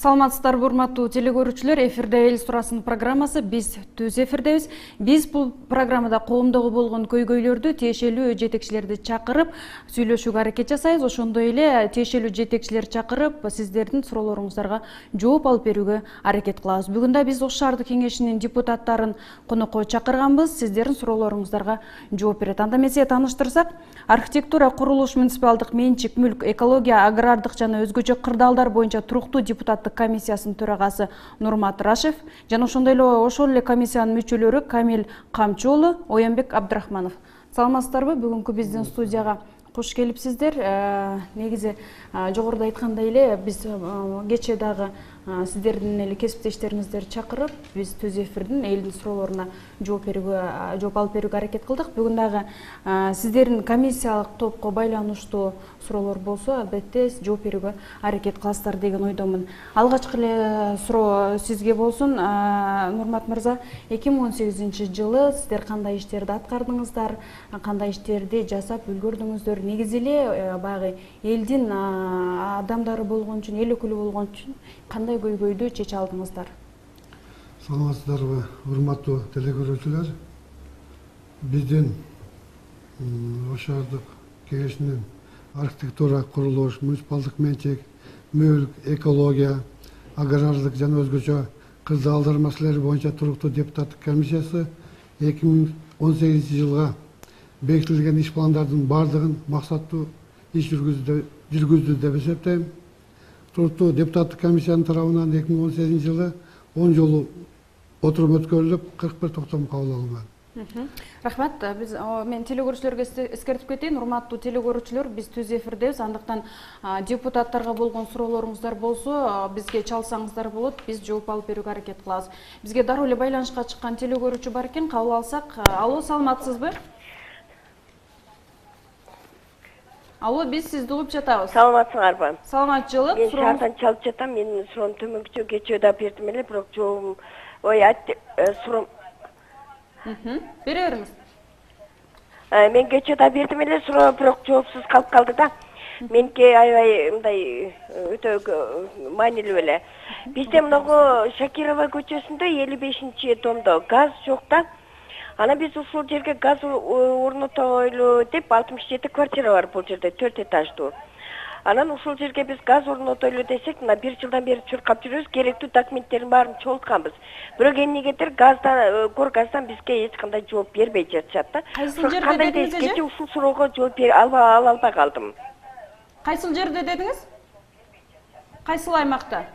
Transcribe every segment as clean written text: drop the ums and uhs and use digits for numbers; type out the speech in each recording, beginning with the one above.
Саламатсыздарбы, урматтуу телекөрүүчүлөр, эфирде эл сурасын программасы, биз түз эфирдебиз. Биз бул программада коомдогу болгон көйгөйлөрдү тиешелүү жетекчилерди чакырып сүйлөшүүгө аракет жасайбыз. Ошондой эле тиешелүү жетекчилер чакырып сиздердин суроолоруңуздарга жооп алып берүүгө аракет кылабыз. Бүгүн да биз Ош шаардык кеңешинин депутаттарын конокко чакырганбыз. Сиздердин суроолоруңуздарга жооп берет. Анда мен сизге тааныштырсак, архитектура, курулуш, муниципалдык менчик, мүлк, экология, агрардык жана өзгөчө кырдаалдар боюнча туруктуу депутаттык комиссиясынын төрагасы Нурмат Рашев жана ошондой эле комиссиянын мүчөлөрү Камил Камчы уулу, Оянбек Абдрахманов. Саламатсыздарбы? Бүгүнкү биздин студияга кош келипсиздер. Негизи жогоруда айткандай эле биз кечээ дагы сиздердин эле кесиптештериңиздерди чакырып, биз түз эфирдин элдин суроолоруна жооп алып берүүгө аракет кылдык. Бүгүн дагы сиздердин комиссиялык топко байланыштуу суроолор болсо, албетте жооп берүүгө аракет кыласыздар деген ойдомун. Алгачкы эле суроо сизге болсун, Нурмат мырза. 2018-жылы сиздер кандай иштерди аткардыңыздар, кандай иштерди жасап үлгөрдүңүздөр? Негизи эле баягы элдин адамдары болгон үчүн, эл өкүлү болгон үчүн кандай көйгөйдү чече алдыңыздар? Саламатсыздарбы, урматтуу телекөрүүчүлөр. Биздин Ош шаардык кеңешинин архитектура, курулуш, муниципалдык менчик, мүлк, экология, агрардык жана өзгөчө кырдаалдар маселелери боюнча туруктуу депутаттык комиссиясы 2018-жылга бекитилген иш пландардын бардыгын максаттуу иш жүргүздү деп эсептейм. Туруктуу депутаттык комиссиянын тарабынан 2018-жылы 10 жолу отурум өткөрүлүп, 41 токтом кабыл алынган. Рахмат. Мен телекөрүүчүлөргө эскертип кетейин. Урматтуу телекөрүүчүлөр, биз түз эфирдебиз. Андыктан депутаттарга болгон суроолоруңуздар болсо, бизге чалсаңыздар болот. Биз жооп алып берүүгө аракет кылабыз. Бизге дароо эле байланышка чыккан телекөрүүчү бар экен. Кабыл алсак. Алло, саламатсызбы? Алло, биз сизди угуп жатабыз. Саламатсыңарбы? Саламатчылык. Мен шаардан чалып жатам. Менин суроом төмөнкүчө кечээ да бердим эле, бирок жообум суроом. Бере бериңиз. Мен кечээ да бердим эле суроо, бирок жоопсуз калып калды да. Меники аябай мындай өтө маанилүү эле. Бизде мынагу Шакирова көчөсүндө 55-томдо газ жок да. Ана биз ушул жерге газ орнотойлу деп 67 квартира бар бул жерде, 4 этаждуу. Анан ушул жерге биз газ орнотойлу десек, мына 1 жылдан бери чуркап жүрөбүз, керектүү документтерин баарын чогултканбыз. Бирок эмнегедир Горгаздан бизге эч кандай жооп бербей жатышат да. Кайсыл жерде дедиңиз эже? Кечээ ушул суроого жооп ала албай калдым. Кайсыл жерде дедиңиз? Кайсыл аймакта?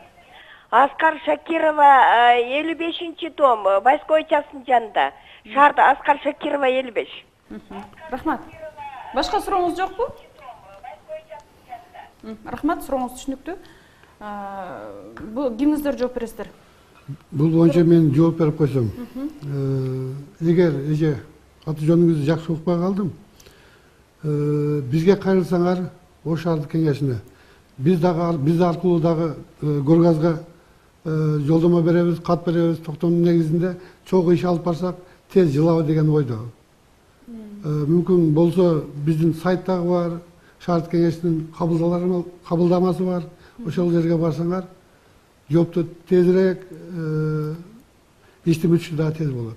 Аскар Шакирова 55-том, Войсковой частын жанында. Шаарда Аскар Шакирова 55. Рахмат. Башка сурооңуз жокпу? Рахмат, сурооңуз түшүнүктүү. Кимиңиздер жооп бересиздер? Бул боюнча мен жооп берип койсом. Эгер эже аты жөнүңүздү жакшы укпай калдым, бизге кайрылсаңар Ош шаардык кеңешине. Биз аркылуу дагы Горгазга жолдомо беребиз, кат беребиз, токтомдун негизинде чогуу иш алып барсак тез жылабы деген ойдо. Мүмкүн болсо биздин сайт дагы бар, шаардык кеңештин кабылдамасы бар. Ошол жерге барсаңар, жоопту тезирээк, иштин бүтүшү дагы тез болот.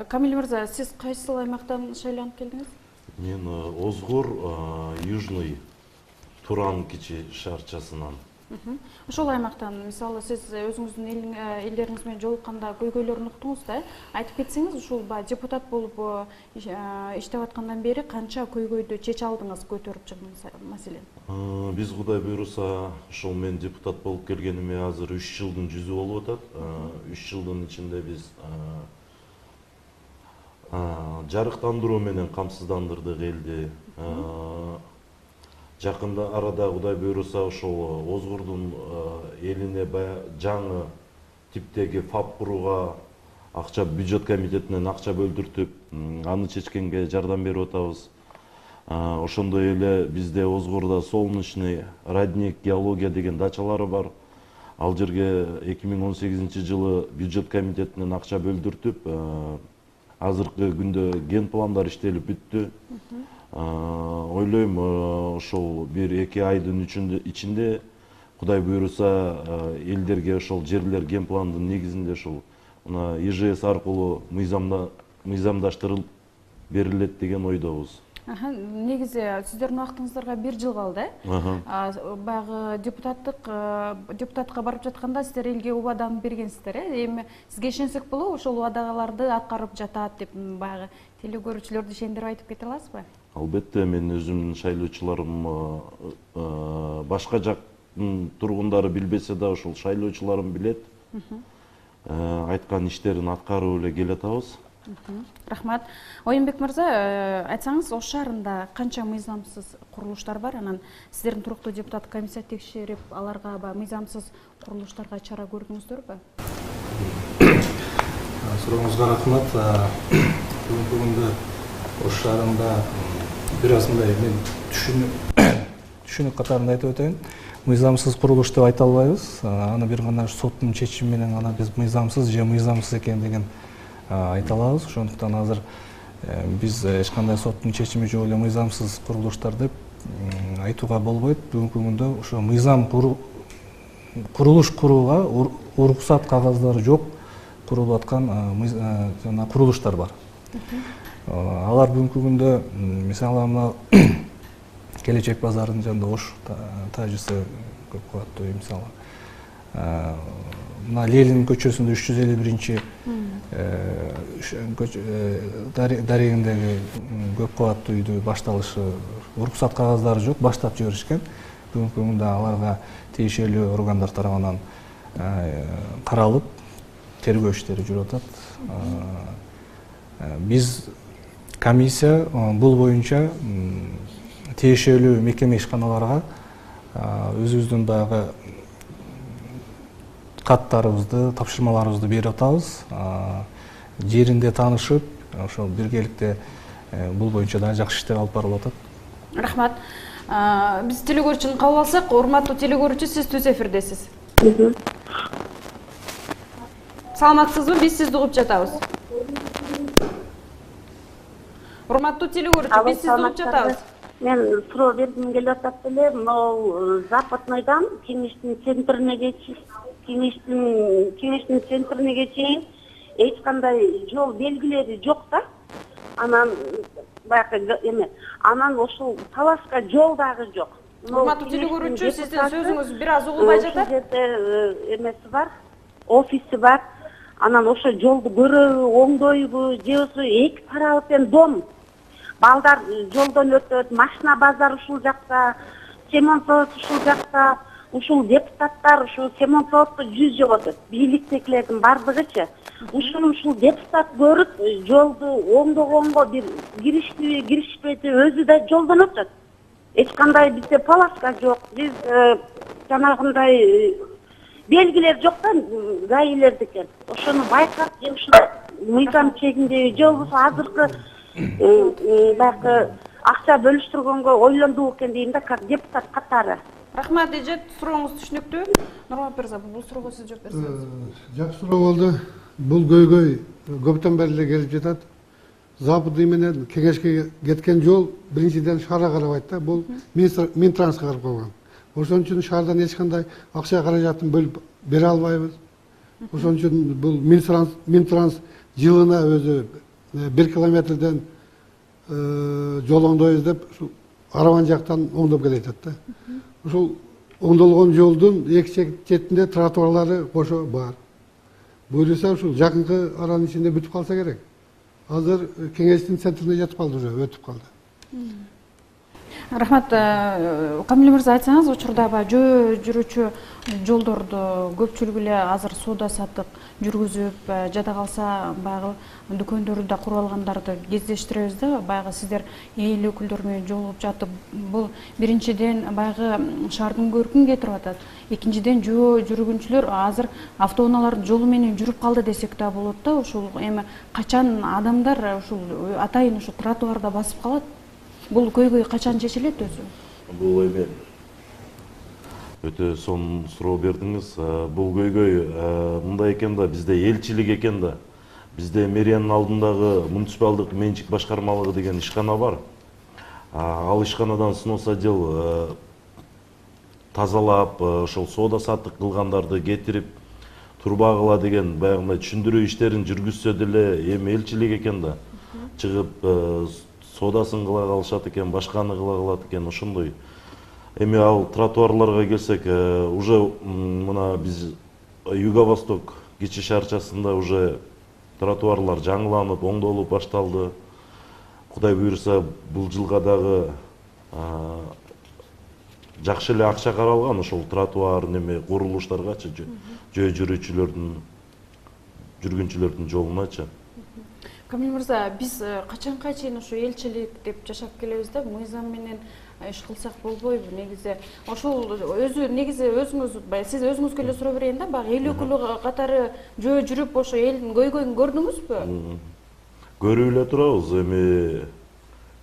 Камил мырза, сиз кайсыл аймактан шайланып келдиңиз? Мен Озгор, Южный Туран кичи шаарчасынан. Ошол аймактан, мисалы, сиз өзүңүздүн элдериңиз менен жолукканда көйгөйлөрүн уктуңуз да, айтып кетсеңиз, ушул депутат болуп иштеп аткандан бери канча көйгөйдү чече алдыңыз, көтөрүп чыгдыңыз маселени? Биз Кудай буйруса, ошол мен депутат болуп келгениме азыр 3 жылдын жүзү болуп атат. 3 жылдын ичинде биз жарыктандыруу менен камсыздандырдык элди. Жакында арада Кудай буйруса ошол Озгордун элине жаңы типтеги ФАП курууга акча бюджет комитетинен акча бөлдүртүп, аны чечкенге жардам берип атабыз. Ошондой эле бизде Озгордо солнечный родник геология деген дачалары бар. Ал жерге 2018-жылы бюджет комитетинен акча бөлдүртүп, азыркы күндө ген пландар иштелип бүттү. Ойлойм ошол 1-2 айдын ичинде Кудай буйруса элдерге ошол жерлер генпландын негизинде ушул мына ИЖС аркылуу мыйзамдаштырылып берилет деген ойдобуз. Негизи сиздердин убактыңыздарга 1 жыл калды. Баягы депутатка барып жатканда сиздер элге убаданы бергенсиздер. Эми сизге ишенсек болобу, ошол убадаларды аткарып жатат деп баягы телекөрүүчүлөрдү ишендирип айтып кете аласызбы? Албетте, мен өзүмдүн шайлоочуларым башка жактын тургундары билбесе да ошол шайлоочуларым билет. Айткан иштерин аткарып эле келатабыз. Рахмат. Оюнбек мырза, айтсаңыз, Ош шаарында канча мыйзамсыз курулуштар бар? Анан сиздердин туруктуу депутат комиссия текшерип, аларга мыйзамсыз курулуштарга чара көрдүңүздөрбү? Сурооңузга рахмат. Бүгүнкү күндө Ош шаарында бир аз мындай мен түшүнүк катарында айтып өтөйүн. Мыйзамсыз курулуш деп айта албайбыз. Аны бир гана соттун чечими менен аны биз мыйзамсыз же мыйзамсыз экен деген айта алабыз. Ошондуктан азыр биз эч кандай соттун чечими жок эле мыйзамсыз курулуштар деп айтууга болбойт. Бүгүнкү күндө ошо мыйзам курулуш курууга уруксат кагаздары жок курулуп аткан жана курулуштар бар. Алар бүгүнкү күндө мисалы мына Келечек базарынын жанында Ош тажысы көп кабаттуу үй мисалы. Мына Ленин көчөсүндө 351 дарегиндеги көп кабаттуу үйдү башталышы уруксат кагаздары жок, баштап жиберишкен. Бүгүнкү күндө аларга тиешелүү органдар тарабынан каралып, тергөө иштери жүрүп атат. Биз комиссия бул боюнча тиешелүү мекеме ишканаларга өзүбүздүн баягы каттарыбызды, тапшырмаларыбызды берип атабыз. Жеринде таанышып, ошол биргеликте бул боюнча да жакшы иштер алып барылып атат. Рахмат. Биз телекөрүүчүнү кабыл алсак, урматтуу телекөрүүчү, сиз түз эфирдесиз. Саламатсызбы? Биз сизди угуп жатабыз. Урматтуу телекөрүүчү, биз сизди угуп жатабыз. Мен суроо бергим келип атат эле, могу Западныйдан кеңештин центрине чейин эч кандай жол белгилери жок да. Анан баягы эме, анан ошол талашка жол дагы жок. Урматтуу телекөрүүчү, сиздин сөзүңүз бир аз угулбай жатат. Эмеси бар, офиси бар. Анан ошо жолду көрөбү, оңдойбу, же болбосо эки тарабы дом. Балдар жолдон өтөт, машина базар ушул жакта, Семен завод ушул жакта, ушул депутаттар ушул Семен заводко жүз жоготот. Бийликтегилердин бардыгычы. Ушул депутат көрүп, жолду оңдогонго бир киришпи, киришпейби, өзү да жолдон өтөт. Эч кандай бизде полоска жок. Биз жанагындай белгилер жок да, гаилердики. Ошону байкап, же ушул мыйзам чегинде же болбосо азыркы баягы акча бөлүштүргөнгө ойлондук экен дейм да, как депутат катары. Рахмат, эже, сурооңуз түшүнүктүү. Нурмат мырза, бул суроого сиз жооп берсеңиз. Жакшы суроо болду. Бул көйгөй көптөн бери эле келип жатат. Западный менен кеңешке кеткен жол биринчиден шаарга карабайт да. Бул Минтрансқа карап койгон. Ошон үчүн шаардан эч кандай акча каражатын бөлүп бере албайбыз. Ошон үчүн бул Минтранс жылына өзү 1 километрден жол оңдойбуз деп Араван жактан оңдоп келе жатат да. Ушул оңдолгон жолдун эки четинде тротуарлары кошо бар. Буюрса ушул жакынкы аранын ичинде бүтүп калса керек. Азыр кеңештин центрине жатып калды, уже өтүп калды. Рахмат, Камил мырза, айтсаңыз, учурда жөө жүрүүчү жолдорду көпчүлүгү эле азыр соода саттык жүргүзүп, жада калса баягы дүкөндөрдү да куруп алгандарды кездештиребиз да. Баягы сиздер эл өкүлдөрү менен жолугуп жатып, бул биринчиден баягы шаардын көркүн кетирип атат. Экинчиден жөө жүргүнчүлөр азыр автоунаалардын жолу менен жүрүп калды десек да болот да. Ушул эми качан адамдар ушул атайын ушу тротуарда басып калат? Бул көйгөй качан чечилет өзү? Бул эми өтө сонун суроо бердиңиз. Бул көйгөй мындай экен да, бизде элчилик экен да. Бизде мэриянын алдындагы муниципалдык менчик башкармалыгы деген ишкана бар. Ал ишканадан снос отдел тазалап, ошол соода саттык кылгандарды кетирип турбагыла деген баягындай түшүндүрүү иштерин жүргүзсө деле эми элчилик экен да. Чыгып соодасын кыла калышат экен, башканы кыла калат экен, ошондой. Эми ал тротуарларга келсек, уже мына биз Юго-Восток кичи шаарчасында уже тротуарлар жаңыланып, оңдолуп башталды. Кудай буйрса, бул жылга дагы жакшы эле акча каралган ошол тротуар неме курулуштаргачы, жөө жүргүнчүлөрдүн жолуначы. Камил мырза, биз качанга чейин ушу элчилик деп жашап келебиз да, мыйзам менен иш кылсак болбойбу? Негизи ошол өзү негизи өзүңүз, сиз өзүңүзгө эле суроо берейин да, баягы эл өкүлү катары жөө жүрүп ошо элдин көйгөйүн көрдүңүзбү? Көрүп эле турабыз, эми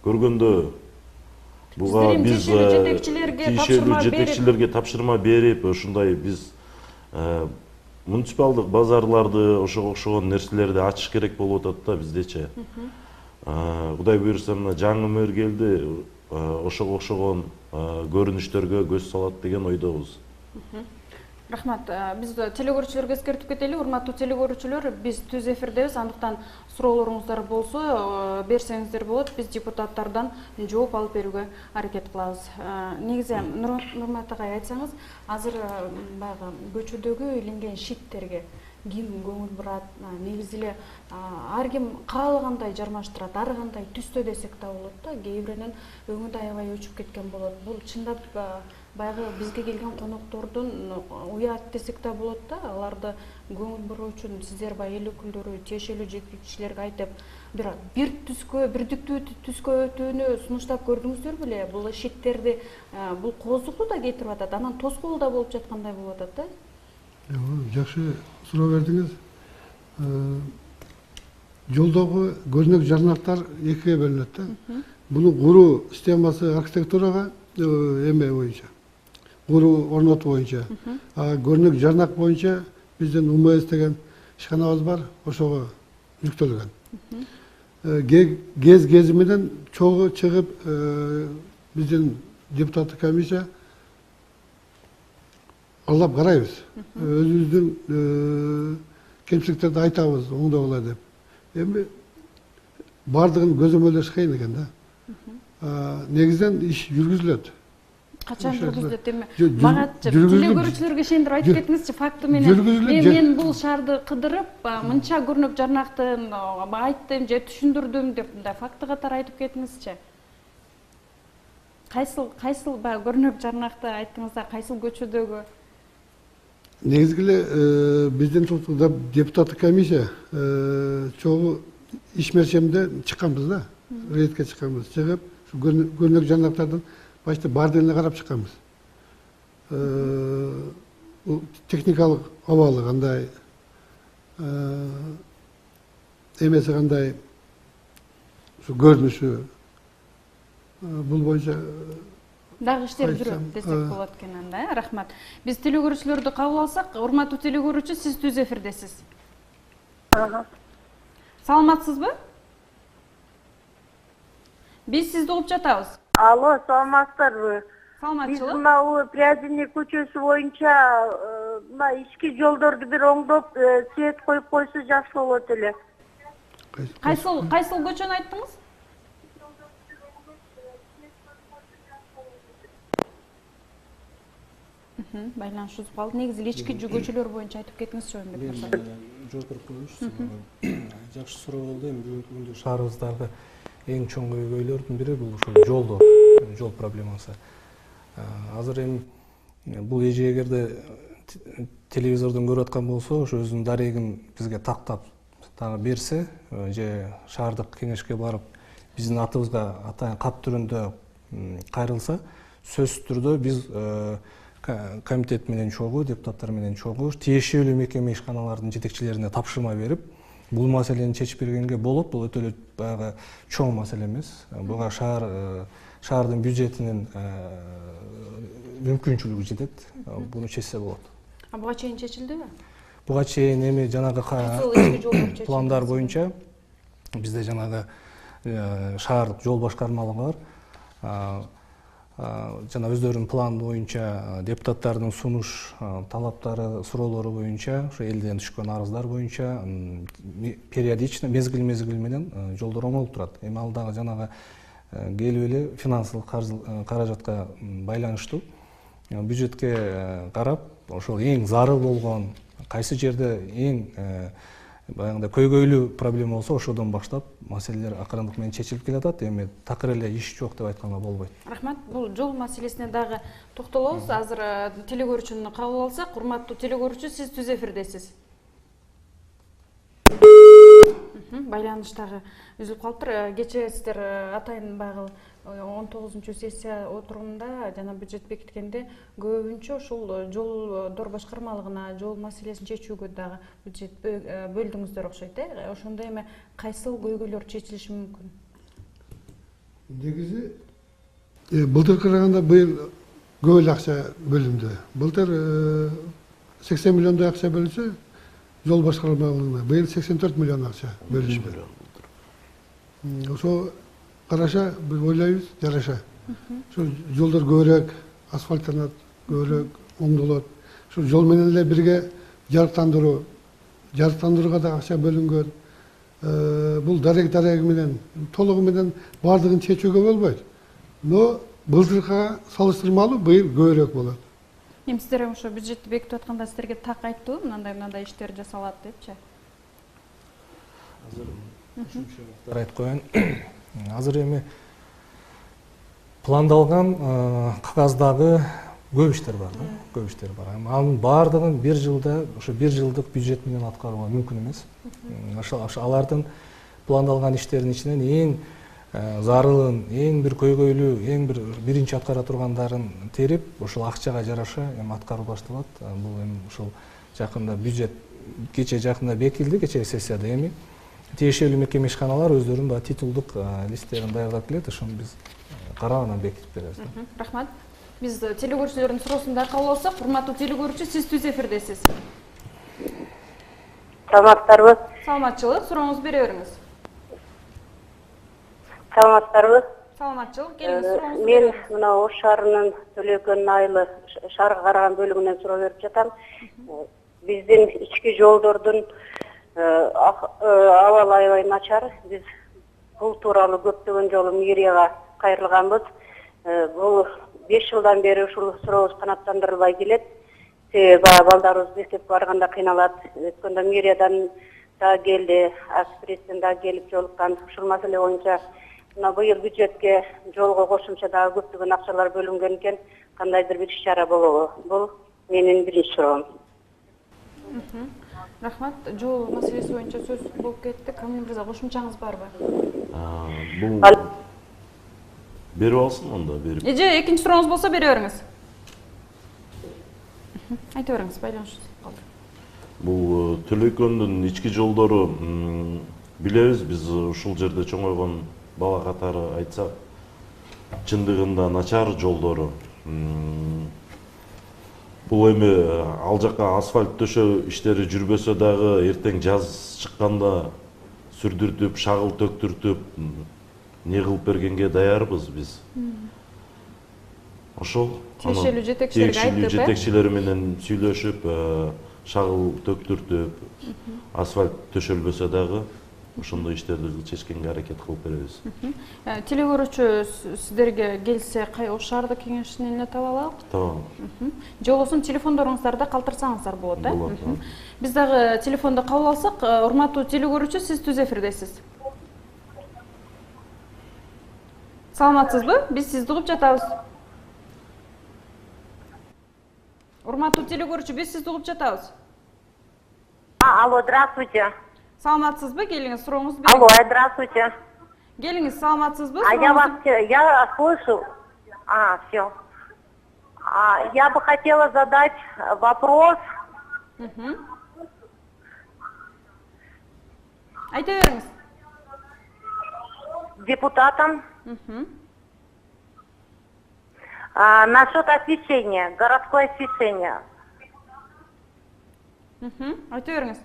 көргөндө буга биз тиешелүү жетекчилерге тапшырма берип, ушундай биз муниципалдык базарларды, ошого окшогон нерселерди ачыш керек болуп атат да биздечи. Кудай буйрса, мына жаңы мэр келди, ошого окшогон көрүнүштөргө көз салат деген ойдобуз. Рахмат. Биз телекөрүүчүлөргө эскертип кетели. Урматтуу телекөрүүчүлөр, биз түз эфирдебиз. Андыктан суроолоруңуздар болсо, берсеңиздер болот. Биз депутаттардан жооп алып берүүгө аракет кылабыз. Негизи Нурмат агай, айтсаңыз, азыр баягы көчөдөгү илинген шиттерге ким көңүл бурат? Негизи эле ар ким каалагандай жармаштырат, ар кандай түстө десек да болот да. Кээ биринин өңү да аябай өчүп кеткен болот. Бул чындап баягы бизге келген коноктордун уят десек да болот да. Аларды көңүл буруу үчүн сиздер баягы эл өкүлдөрү, тиешелүү жетекчилерге айтып, бир түскө, бирдиктүү түскө өтүүнү сунуштап көрдүңүздөр беле? Бул шиттерди бул коозукту да кетирип атат, анан тоскоол да болуп жаткандай болуп атат да. Жакшы суроо бердиңиз. Жолдогу көрүнөк жарнактар экиге бөлүнөт да. Буну куруу системасы архитектурага эме боюнча, куруу орнотуу боюнча, көрүнөк жарнак боюнча биздин УМС деген ишканабыз бар, ошого жүктөлгөн. Кез менен чогуу чыгып биздин депутаттык комиссия алып карайбыз. Өзүбүздүн кемчиликтерди айтабыз, оңдогула деп. Эми бардыгын көзөмөлдөш кыйын экен да. Негизинен иш жүргүзүлөт. Качан жүргүзүлөт? Эми мага телекөрүүчүлөргө ишендирип айтып кетиңизчи, факты менен. Мен бул шаарды кыдырып, мынча көрүнөк жарнакты айттым же түшүндүрдүм деп мындай факты катары айтып кетиңизчи. Кайсыл көрүнөк жарнакты айттыңыздар, кайсыл көчөдөгү? Негизги эле биздин депутаттык комиссия чогуу иш мерчемде чыкканбыз да. Рейдке чыкканбыз. Чыгып, көрүнөк жарнактардын башта бардыгына карап чыкканбыз. Техникалык абалы кандай, эмеси кандай, ушу көрүнүшү бул боюнча дагы иштер жүрөт десек болот экен анда. Рахмат. Биз телекөрүүчүлөрдү кабыл алсак, урматтуу телекөрүүчү, сиз түз эфирдесиз. Саламатсызбы? Биз сизди угуп жатабыз. Алло, саламатсыздарбы? Саламатчылык. Биз мына Приязинный көчөсү боюнча мына ички жолдорду бир оңдоп, свет коюп койсо жакшы болот эле. Кайсыл көчөнү айттыңыз? Байланыш үзүп калды. Негизи ички көчөлөр боюнча айтып кетиңизчи, Жомбек мырза. Жооп берип коюңузчу. Жакшы суроо болду. Эми бүгүнкү күндө шаарыбыздагы эң чоң көйгөйлөрдүн бири бул ушул жол проблемасы. Азыр эми бул эже эгерде телевизордон көрүп аткан болсо, ошо өзүнүн дарегин бизге тактап дагы берсе, же шаардык кеңешке барып биздин атыбызга атайын кат түрүндө кайрылса, сөзсүз түрдө биз комитет менен чогуу, депутаттар менен чогуу тиешелүү мекеме ишканалардын жетекчилерине тапшырма берип, бул маселени чечип бергенге болот. Бул өтө эле баягы чоң маселе эмес. Буга шаардын бюджетинин мүмкүнчүлүгү жетет. Буну чечсе болот. Буга чейин чечилдиби? Буга чейин эми жанагы пландар боюнча бизде жанагы шаардык жол башкармалыгы бар. жана өздөрүнүн планы боюнча депутаттардын сунуш талаптары, суроолору боюнча, ошо элден түшкөн арыздар боюнча периодично мезгил менен жолдор оңолуп турат. Эми ал дагы жанагы келип эле финансылык каражатка байланыштуу. Бюджетке карап, ошол эң зарыл болгон, кайсы жерде эң баягындай көйгөйлүү проблема болсо, ошодон баштап маселелер акырындык менен чечилип келатат. Эми такыр эле иш жок деп айтканга болбойт. Рахмат. Бул жол маселесине дагы токтолобуз. Азыр телегөрүүчүнү кабыл алсак, урматтуу телегөрүүчү, сиз түз эфирдесиз. Байланыш дагы үзүлүп калыптыр. Кечээ сиздер атайын баягы 19-сессия отурумунда жана бюджет бекиткенде көбүнчө ушул жолдор башкармалыгына, жол маселесин чечүүгө дагы бюджет бөлдүңүздөр окшойт, Ошондо эми кайсыл көйгөйлөр чечилиши мүмкүн? Негизи былтыр караганда быйыл көп эле акча бөлүндү. Былтыр 80 миллиондой акча бөлүнсө, жол башкармалыгына быйыл 84 миллион акча бөлүндү. Ошо караша биз ойлойбуз, жараша. Ошо жолдор көбүрөөк асфальттанат, көбүрөөк оңдолот. Ошо жол менен эле бирге жарыктандырууга да акча бөлүнгөн. Бул дарек менен толугу менен баардыгын чечүүгө болбойт. Но былтыркыга салыштырмалуу быйыл көбүрөөк болот. Эми сиздер ошо бюджетти бекитип атканда сиздерге так айттыбы, мындай иштер жасалат депчи? Азыр айтып коеюн. Азыр эми пландалган кагаздагы көп иштер бар, Анын баардыгын бир жылда, ошо бир жылдык бюджет менен аткарууга мүмкүн эмес. Ошо алардын пландалган иштердин ичинен эң зарылын, эң бир көйгөйлүү, эң бир биринчи аткара тургандарын терип, ошол акчага жараша эми аткаруу башталат. Бул эми ошол жакында бюджет кечээ жакында бекитилди, кечээ сессияда эми тиешелүү мекеме ишканалар өздөрүнүн титулдук листтерин даярдап келет, ошону биз карап анан бекитип беребиз. Рахмат. Биз телегөрүүчүлөрдүн суроосун да кабыл алсак, урматтуу телегөрүүчү, сиз түз эфирдесиз. Саламатсыздарбы? Саламатчылык, сурооңузду бере бериңиз. Саламатсыздарбы? Саламатчылык, келиңиз, сурооңузду бере Мен бериңиз. мына Ош шаарынын Төлөкөн айылы шаарга караган бөлүгүнөн суроо берип жатам. Биздин ички жолдордун абалы аябай начар. Биз бул тууралуу көптөгөн жолу мэрияга кайрылганбыз. Бул 5 жылдан бери ушул сурообуз канааттандырылбай келет. Себеби балдарыбыз мектепке барганда кыйналат. Өткөндө мэриядан да келди, экспресстен да келип жолуккан. Ушул маселе боюнча мына быйыл бюджетке жолго кошумча дагы көптөгөн акчалар бөлүнгөн экен. Кандайдыр бир иш-чара болобу? Бул менин биринчи суроом. Рахмат. Жол маселеси боюнча сөз болуп кетти. Камил мырза, кошумчаңыз барбы? Бул берип алсын анда, берип. Же экинчи сурооңуз болсо бере бериңиз. Айта бериңиз, байланыш калды. Бул Төлөкөндүн ички жолдору билебиз, биз ушул жерде чоңойгон бала катары айтсак, чындыгында начар жолдору. Бул эми ал жака асфальт төшөө иштери жүрбөсө дагы эртең жаз чыкканда сүрдүртүп, шагыл төктүртүп, не кылып бергенге даярбыз биз. Ошол Тиешелүү жетекчилерге айтып, жетекчилери менен сүйлөшүп, шагыл төктүртүп, асфальт төшөлбөсө дагы ошондой иштерди чечкенге аракет кылып беребиз. Телегөрүүчү сиздерге келсе, Ош шаардык кеңешинин элине таба алалы? Табам. Же болбосо телефондоруңуздарда калтырсаңыздар болот, Болот. Биз дагы телефондо кабыл алсак, урматтуу телегөрүүчү, сиз түз эфирдесиз. Саламатсызбы? Биз сизди угуп жатабыз. Урматтуу телегөрүүчү, биз сизди угуп жатабыз. Алло, здравствуйте. Саламатсызбы? Келиңиз, сурооңузду Алло, бериңиз. здравствуйте. Келиңиз, саламатсызбы? Я слышу. Все. Я бы хотела задать вопрос. Айта бериңиз. Депутатам. Насчет освещения, городское освещение. Айта бериңиз.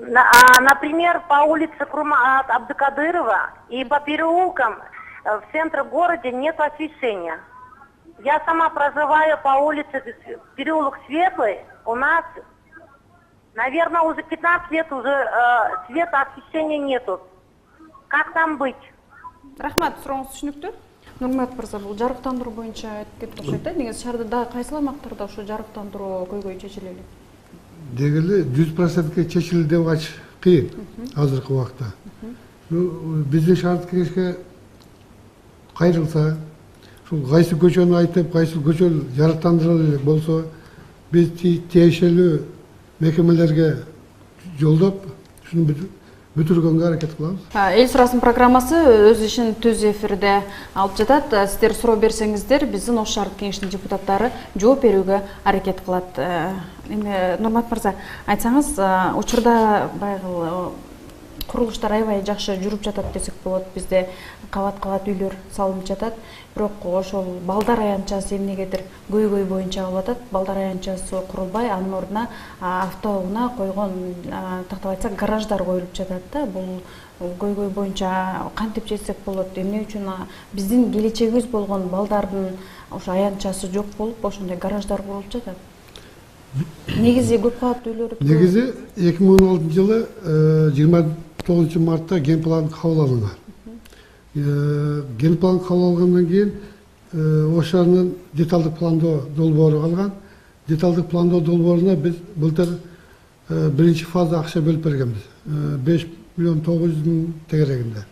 Например, по улице Курмат Абдыкадырова и по переулкам в центре города нет освещения. Я сама проживаю по улице переулок Светлый. У нас, наверное, уже 15 лет уже света освещения нету. Как там быть? Рахмат, сұрағыңыз түсінікті. Нұрмат мырза, бұл жарықтандыру бойынша айтып кетіп жатты. Негізі шарда қайсыл аймақтарда ошо жарықтандыру көйгөй чечилели? Дегеле 100%-ке чечилди деп айтыш кыйын азыркы убакта. Биздин шаардык кеңешке кайрылса, ушул кайсы көчөнү айтып, кайсы көчө жарыктандырылып элек болсо, биз тиешелүү мекемелерге жолдоп, ушуну бүтүргөнгө аракет кылабыз. Эл сурасын программасы өз ишин түз эфирде алып жатат. Сиздер суроо берсеңиздер, биздин Ош шаардык кеңештин депутаттары жооп берүүгө аракет кылат. Эми Нурмат мырза, айтсаңыз, учурда байгы курулуштар аябай жакшы жүрүп жатат десек болот. Бизде кабат-кабат үйлөр салынып жатат. Бирок ошол балдар аянтчасы эмнегедир көйгөй боюнча калып атат. Балдар аянтчасы курулбай, анын ордуна автоунаа койгон, тактап айтсак, гараждар коюлуп жатат да. Бул көйгөй боюнча кантип чечсек болот? Эмне үчүн биздин келечегибиз болгон балдардын ошо аянтчасы жок болуп, ошондой гараждар курулуп жатат? Негизи көп кабаттуу үйлөр. Негизи 2016 жылы 29 мартта ген план кабыл алынган. Ген план кабыл алгандан кийин Ош шаарынын деталдык пландоо долбоору калган. Деталдык пландоо долбооруна биз былтыр биринчи фаза акча бөлүп бергенбиз. 5 миллион 900 миң тегерегинде.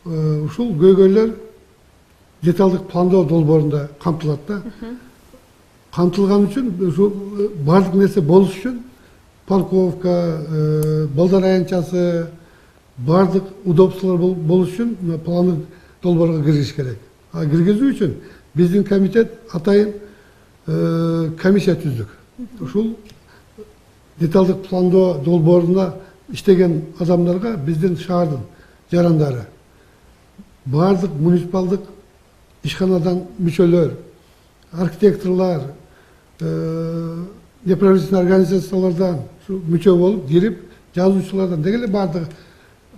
Ушул көйгөйлөр деталдык пландоо долбоорунда камтылат да. Камтылган үчүн бардык нерсе болуш үчүн парковка, балдар аянтчасы, бардык удобстволор болуш үчүн пландык долбоорго киргизиш керек. Киргизүү үчүн биздин комитет атайын комиссия түздүк. Ушул деталдык пландоо долбооруна иштеген адамдарга биздин шаардын жарандары, бардык муниципалдык ишканадан мүчөлөр, архитекторлор, неправительственный организациялардан мүчө болуп кирип, жазуучулардан дегеле бардыгы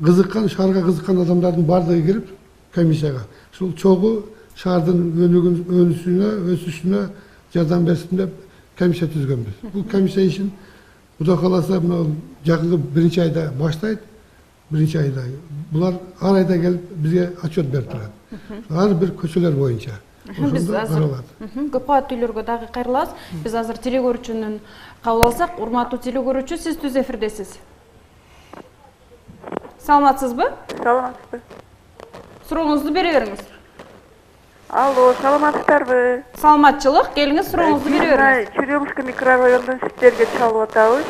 кызыккан, шаарга кызыккан адамдардын бардыгы кирип комиссияга. Ушул чогуу шаардын өсүшүнө жардам берсин деп комиссия түзгөнбүз. Бул комиссия ишин Кудай кааласа жакынкы биринчи айда баштайт. Биринчи айда. Булар ар айда келип бизге отчет берип турат. Ар бир көчөлөр боюнча. Биз азыр көп кабаттуу үйлөргө дагы кайрылабыз. Биз азыр телекөрүүчүнүн кабыл алсак, урматтуу телекөрүүчү, сиз түз эфирдесиз. Саламатсызбы? Саламатсызбы. Сурооңузду бере бериңиз. Алло, саламатсыздарбы? Саламатчылык, келиңиз, сурооңузду бере бериңиз. Черемушка микрорайонунан сиздерге чалып атабыз.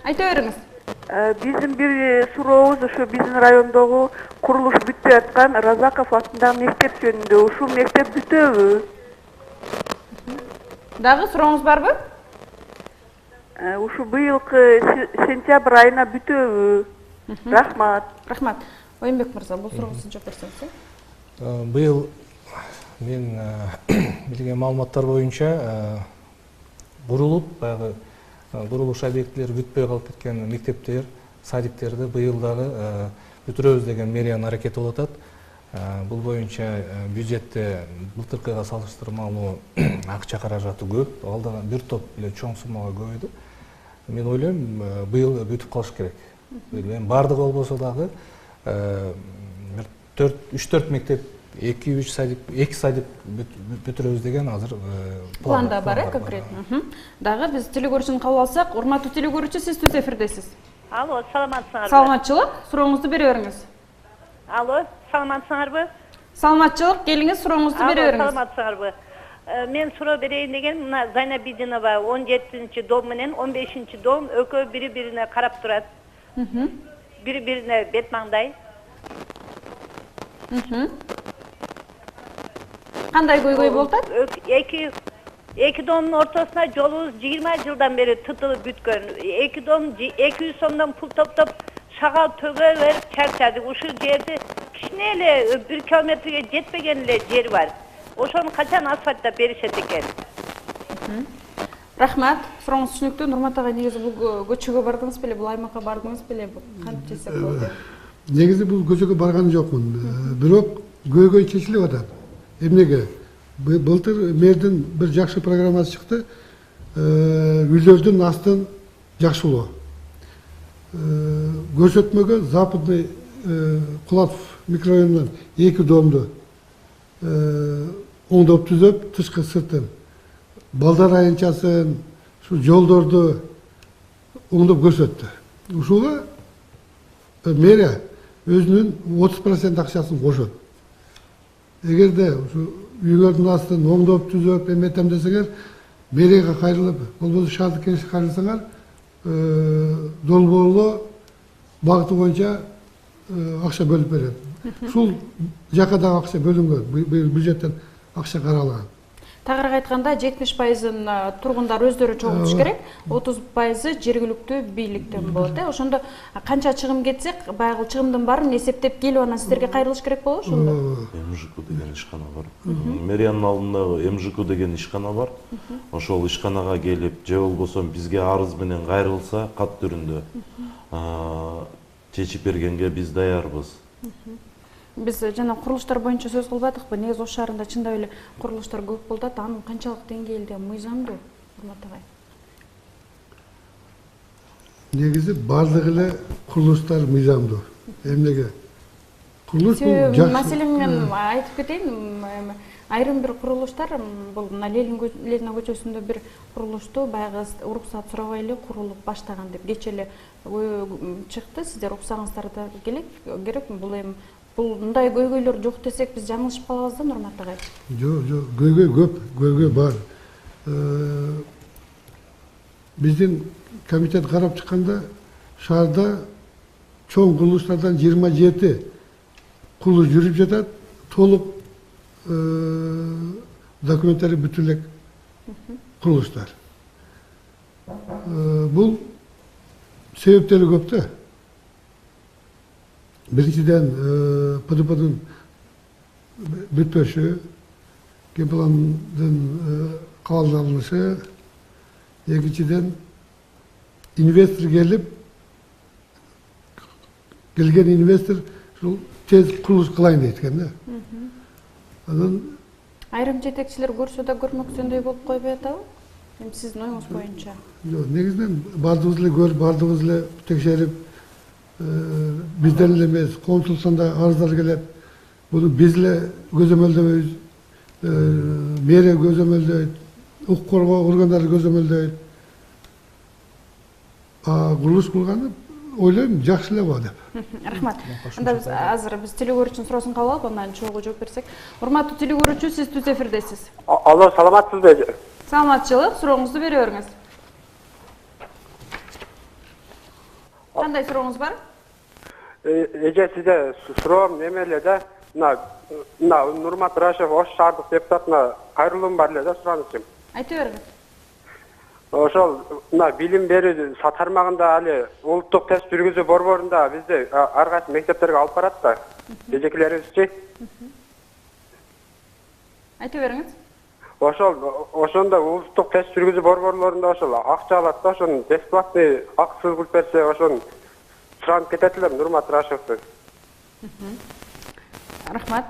Айта бериңиз. Биздин бир сурообуз ошо биздин райондогу курулуш бүтпөй аткан Разаков атындагы мектеп жөнүндө. Ушул мектеп бүтөбү? Дагы сурооңуз барбы? Ушу быйылкы сентябрь айына бүтөбү? Рахмат. Рахмат. Оюнбек мырза, бул сурооңузду жооп берсеңиз. Быйыл мен билген маалыматтар боюнча курулуп, баягы курулуш объектилери бүтпөй калып кеткен мектептер, садиктерди быйыл дагы бүтүрөбүз деген мэриянын аракети болуп атат. Бул боюнча бюджетте былтыркыга салыштырмалуу акча каражаты көп. Алда бир топ эле чоң суммага көбөйдү. Мен ойлойм, быйыл бүтүп калыш керек. Эми бардыгы болбосо дагы 3-4 мектеп, 2-3 садик, 2 садик бүтүрөбүз деген азыр планда бар, конкретно. Дагы биз телекөрүүчүнү кабыл алсак, урматтуу телекөрүүчү, сиз түз эфирдесиз. Алло, саламатсыңарбы? Саламатчылык, сурооңузду бере бериңиз. Алло, саламатсыңарбы? Саламатчылык, келиңиз, сурооңузду бере бериңиз. Саламатсыңарбы? Мен суроо берейин деген, мына Зайнабидинова 17-чи дом менен 15-чи дом экөө бири-бирине карап турат. Бири-бирине бет маңдай. Кандай көйгөй болуп атат? Эки домдун ортосуна жолубуз 20 жылдан бери тытылып бүткөн. Эки дом 200 сомдон пул топтоп шагал төгө берип чарчадык. Ушул жерди кичине эле 1 километрге жетпеген эле жер бар. Ошону качан асфальттап беришет экен? Рахмат. Сурооңуз түшүнүктүү. Нурмат агай, негизи бул көчөгө бардыңыз беле, бул аймакка бардыңыз беле? Кантип чечсек болот? Негизи бул көчөгө барган жокмун. Бирок көйгөй чечилип атат. Эмнеге? Былтыр мэрдин бир жакшы программасы чыкты. Үйлөрдүн астын жакшылоо. Көрсөтмөгө Западный Кулатов микрорайонунан 2 домду оңдоп түзөп, тышкы сыртын балдар айынчасын, şu жолдорду оңдоп көрсөттү. Ушуга мэрия өзүнүн 30% акчасын кошот. Эгерде ушу үйлөрдүн астын оңдоп түзөп эметем десеңер, мэрияга кайрылып, болбосо шаардык кеңешке кайрылсаңар, долбоорлоо багыты боюнча акча бөлүп берет. Ушул жака дагы акча бөлүнгөн, бюджеттен акча каралган. Тагыраак айтканда 70% тургундар өздөрү чогултуш керек, 30% жергиликтүү бийликтен болот. Ошондо канча чыгым кетсек, баягы чыгымдын баарын эсептеп келип анан сиздерге кайрылыш керек болот ошондо. МЖК деген ишкана бар. Мэриянын алдындагы МЖК деген ишкана бар. Ошол ишканага келип, же болбосо бизге арыз менен кайрылса, кат түрүндө чечип бергенге биз даярбыз. Биз жана курулуштар боюнча сөз кылбадыкпы? Негизи Ош шаарында чындап эле курулуштар көп болуп атат. Анын канчалык деңгээлде мыйзамдуу, Нурмат агай? Негизи бардык эле курулуштар мыйзамдуу. Эмнеге? Курулуш бул жакшы. Маселен мен айтып кетейин, айрым бир курулуштар, бул Ленина көчөсүндө бир курулушту баягы уруксат сурабай эле курулуп баштаган деп кече эле чыкты. Сиздер уксаңыздар да керек. Бул эми бул мындай көйгөйлөр жок десек, биз жаңылышып калабыз да, Нурмат агай. Жок, көйгөй көп, көйгөй бар. Биздин комитет карап чыкканда шаарда чоң курулуштардан 27 курулуш жүрүп жатат, толук документтери бүтүн элек курулуштар. Бул себептери көп да. Биринчиден ПДПдын бүтпөшү, генпландын кабылданышы, экинчиден инвестор келген инвестор тез курулуш кылайын дейт экен да. Анан айрым жетекчилер көрсө да көрмөксөндөй болуп койбой атабы? Эми сиздин оюңуз боюнча. Негизинен бардыгыбыз эле көрүп, бардыгыбыз эле текшерип, бизден эле эмес, консулствондо арыздар келет. Буну биз эле көзөмөлдөбөйбүз, мэрия көзөмөлдөйт, укук коргоо органдары көзөмөлдөйт. Курулуш кылганы ойлойм жакшы эле ба деп. Рахмат. Анда биз азыр телекөрүүчүнүн суроосун кабыл алып, андан чогуу жооп берсек. Урматтуу телекөрүүчү, сиз түз эфирдесиз. Алло, саламатсызбы? Саламатчылык, сурооңузду бере бериңиз. Кандай сурооңуз бар? Эже сизде суроом неме эле да, мына Нурмат Рашев Ош шаардык депутатына кайрылуум бар эле да, суранычым. Айта бериңиз. Ошол мына билим берүү тармагында али улуттук тест жүргүзүү борборунда бизди ар кайсы мектептерге алып барат да. Эжекелерибизчи. Айта бериңиз. Ошондо улуттук тест жүргүзүү борборлорунда ошол акча алат да, ошону бесплатный акысыз кылып берсе, ошону суранып кетет элем Нурмат Рашевден. Рахмат.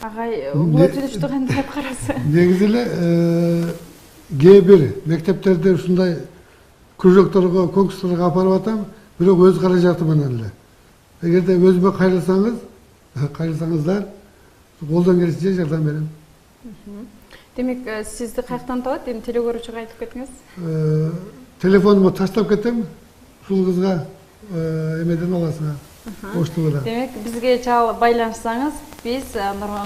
Агай, бул өтүнүштү кантип алып карасы? Негизи эле кээ бир мектептерде ушундай кружокторго, конкурстарга апарып атам, бирок өз каражаты менен эле. Эгерде өзүмө кайрылсаңыздар, колдон келишинче жардам берем. Демек, сизди каяктан табат? Эми телекөрүүчүгө айтып кетиңиз. Телефонумду таштап кетем, ушул кызга эмеден аласыңар. Оштубудан. Демек, бизге чалып байланышсаңыз, биз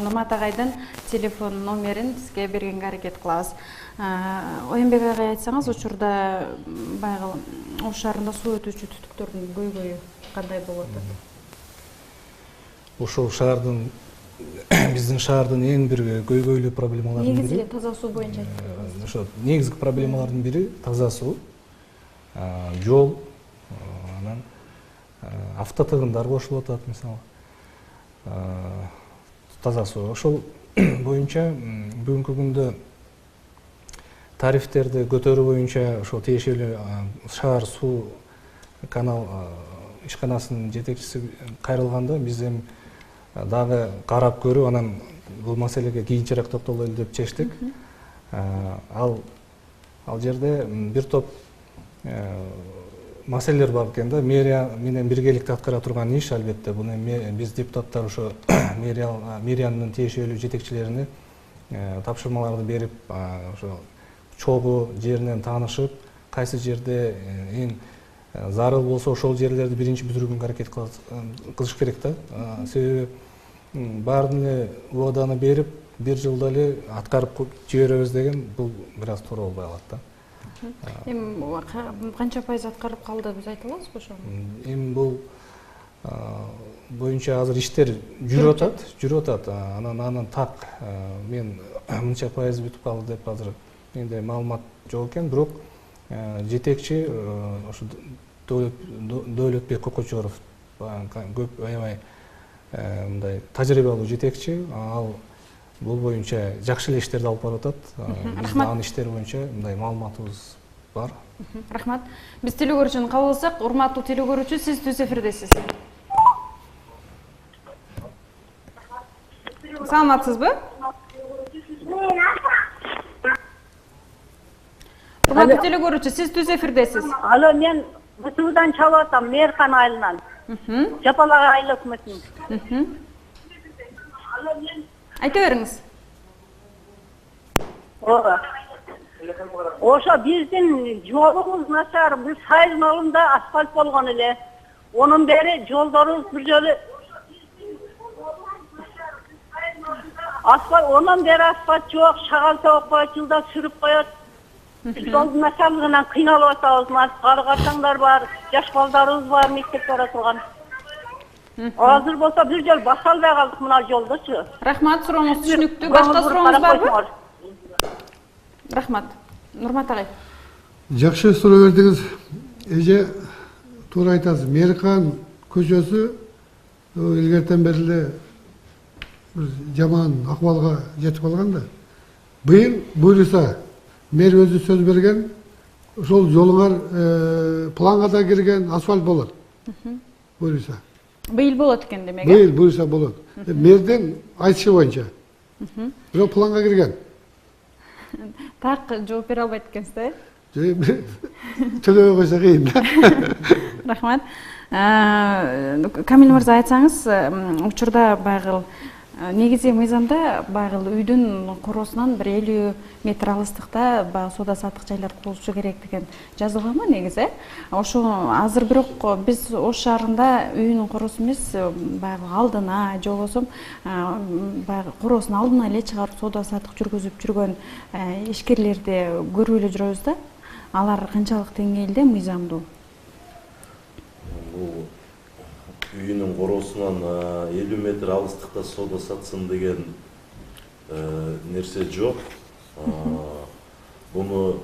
Нурмат агайдын телефон номерин сизге бергенге аракет кылабыз. Оюнбек агай, айтсаңыз, учурда баягы Ош шаарында суу өтүүчү түтүктөрдүн көйгөйү кандай болуп атат? Ошол шаардын биздин шаардын эң бир көйгөйлүү проблемаларынын бири. Негизи таза суу боюнча айтып. Ошо негизги проблемалардын бири таза суу, жол, анан автотыгындар кошулуп атат, мисалы. Таза суу. Ошол боюнча бүгүнкү күндө тарифтерди көтөрүү боюнча ошол тиешелүү шаар суу канал ишканасынын жетекчиси кайрылганда биз эми дагы карап көрүп анан бул маселеге кийинчерээк токтололу деп чечтик. Ал жерде бир топ маселелер бар экен да. Мэрия менен биргеликте аткара турган иш албетте буну биз депутаттар ошо мэриянын тиешелүү жетекчилерине тапшырмаларды берип, ошо чогуу жеринен таанышып, кайсы жерде эң зарыл болсо ошол жерлерди биринчи бүтүрүүгө аракет кылыш керек да. Себеби баарын эле убаданы берип, бир жылда эле аткарып жиберебиз деген бул бир аз туура болбой калат да. Эми канча пайыз аткарып калды биз айта аласызбы ошону? Эми бул боюнча азыр иштер жүрүп атат. Анан так мен мынча пайыз бүтүп калды деп азыр менде маалымат жок экен, бирок жетекчи ошо Дөөлөтбек Кокочоров көп аябай мындай тажрыйбалуу жетекчи, ал бул боюнча жакшы эле иштерди алып барып атат. Биздин анын иштери боюнча мындай маалыматыбыз бар. Рахмат. Биз телекөрүүчүнү кабыл алсак, урматтуу телекөрүүчү, сиз түз эфирдесиз. Саламатсызбы? Урматтуу телекөрүүчү, сиз түз эфирдесиз. Алло, мен БТУдан чалып атам, Мээркан айылынан. Жапалак айыл өкмөтүнүн. Айта бериңиз. Ооба. Ошо биздин жолубуз начар, биз сайыл малында асфальт болгон эле. Онун бери жолдорубуз бир жолу асфальт, онун бери асфальт жок, шагал топ коюп, жылда сүрүп коет. Жолдун начарлыгынан кыйналып атабыз, кары качаңдар бар, жаш балдарыбыз бар, мектепте бара турган. Азыр болсо бир жол баса албай калдык мына жолдочу. Рахмат, сурооңуз түшүнүктүү. Башка сурооңуз барбы? Рахмат. Нурмат агай. Жакшы суроо бердиңиз. Эже туура айтасыз. Мээркан көчөсү илгертен бери эле бир жаман акыбалга жетип калган да. Быйыл буйруса мэр өзү сөз берген, ошол жолуңар планга да кирген, асфальт болот. Буйруса. Быйыл болот экен демек. Быйыл буйруса болот. Мэрдин айтышы боюнча. Бирок планга кирген. Так жооп бере албайт экенсиз да? Төлөбөй койсо кыйын да. Рахмат. Камил мырза, айтсаңыз, учурда байгыл негизи мыйзамда байгыл үйдүн короосунан 50 метр алыстыкта баягы соода саттык жайлар курулушу керек деген жазылганбы негизи? Ошо азыр бирок биз Ош шаарында үйүнүн короосу эмес, баягы алдына же болбосо баягы короосун алдына эле чыгарып соода саттык жүргүзүп жүргөн ишкерлерди көрүп эле жүрөбүз да. Алар канчалык деңгээлде мыйзамдуу? Үйүнүн короосунан 50 метр алыстыкта соода сатсын деген нерсе жок. Буну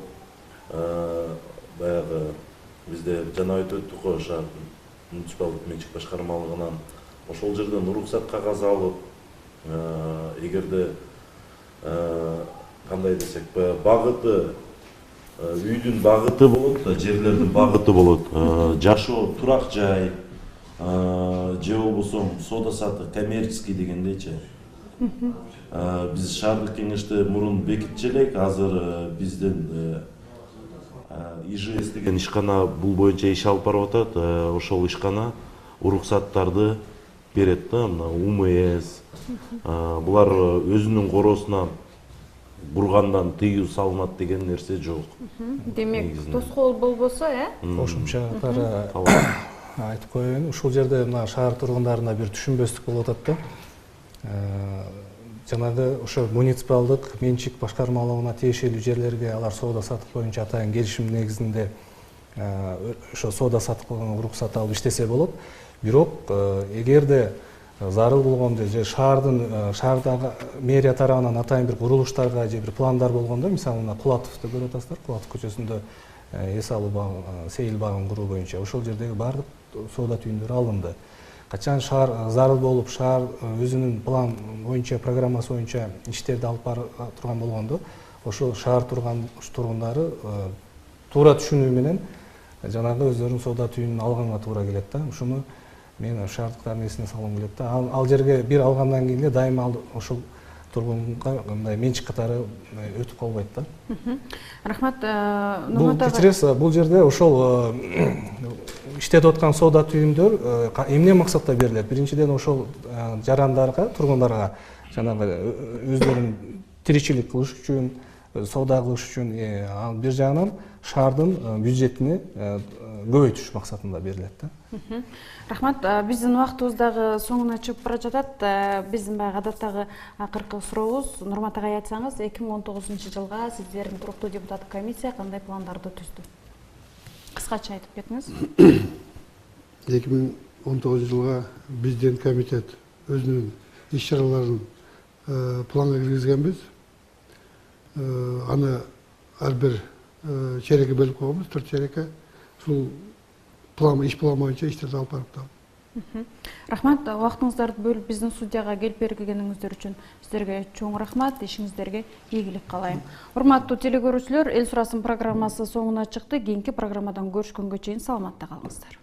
баягы бизде жана айтып өттүк го, шаар муниципалдык менчик башкармалыгынан ошол жерден уруксат кагазы алып, эгерде кандай десек, багыты үйдүн багыты болот, жерлердин багыты болот, жашоо турак жай же болбосо соода саттык коммерческий дегендейчи. Биз шаардык кеңеште мурун бекитчү элек, азыр биздин ИЖС деген ишкана бул боюнча иш алып барып атат. Ошол ишкана уруксаттарды берет да, мына УМС. Булар өзүнүн короосуна бургандан тыюу салынат деген нерсе жок. Демек, тоскоол болбосо, кошумча айтып коеюн, ушул жерде мына шаар тургундарына бир түшүнбөстүк болуп атат да. Жанагы ошо муниципалдык менчик башкармалыгына тиешелүү жерлерге алар соода саттык боюнча атайын келишим негизинде ошо соода саттык уруксат алып иштесе болот. Бирок эгерде зарыл болгондо же шаардагы мэрия тарабынан атайын бир курулуштарга же бир пландар болгондо, мисалы мына Кулатовду көрүп атасыздар, Кулатов көчөсүндө эс алуу сейил багын куруу боюнча ошол жердеги баардык соода түйүндөрү алынды. Качан шаар зарыл болуп, шаар өзүнүн план боюнча, программасы боюнча иштерди алып бара турган болгондо, ошол шаар тургундары туура түшүнүү менен жанагы өздөрүнүн соода түйүнүн алганга туура келет да. Ушуну мен шаардыктардын эсине салгым келет да. Ал жерге бир алгандан кийин дайыма ошол тургунга мындай менчик катары өтүп калбайт да. Рахмат. Кечиресиз, бул жерде ошол иштетип аткан соода түйүндөр эмне максатта берилет? Биринчиден ошол жарандарга, тургундарга жанагы өздөрүнүн тиричилик кылыш үчүн, соода кылыш үчүн, ал бир жагынан шаардын бюджетине көбөйтүш максатында берилет да. Рахмат. Биздин убактыбыз дагы соңуна чыгып бара жатат. Биздин баягы адаттагы акыркы сурообуз, Нурмат агай, айтсаңыз, 2019-жылга сиздердин туруктуу депутаттык комиссия кандай пландарды түздү? Кыскача айтып кетиңиз. 2019-жылга биздин комитет өзүнүн иш-чараларын планга киргизгенбиз. Аны ар бир черекке бөлүп койгонбуз, 4 черекке. Ушул иш план боюнча иштерди алып барып атабыз. Рахмат. Убактыңыздарды бөлүп биздин студияга келип бергениңиздер үчүн сиздерге чоң рахмат. Ишиңиздерге ийгилик каалайм. Урматтуу телекөрүүчүлөр, Эл сурасын программасы соңуна чыкты. Кийинки программадан көрүшкөнгө чейин саламатта калыңыздар.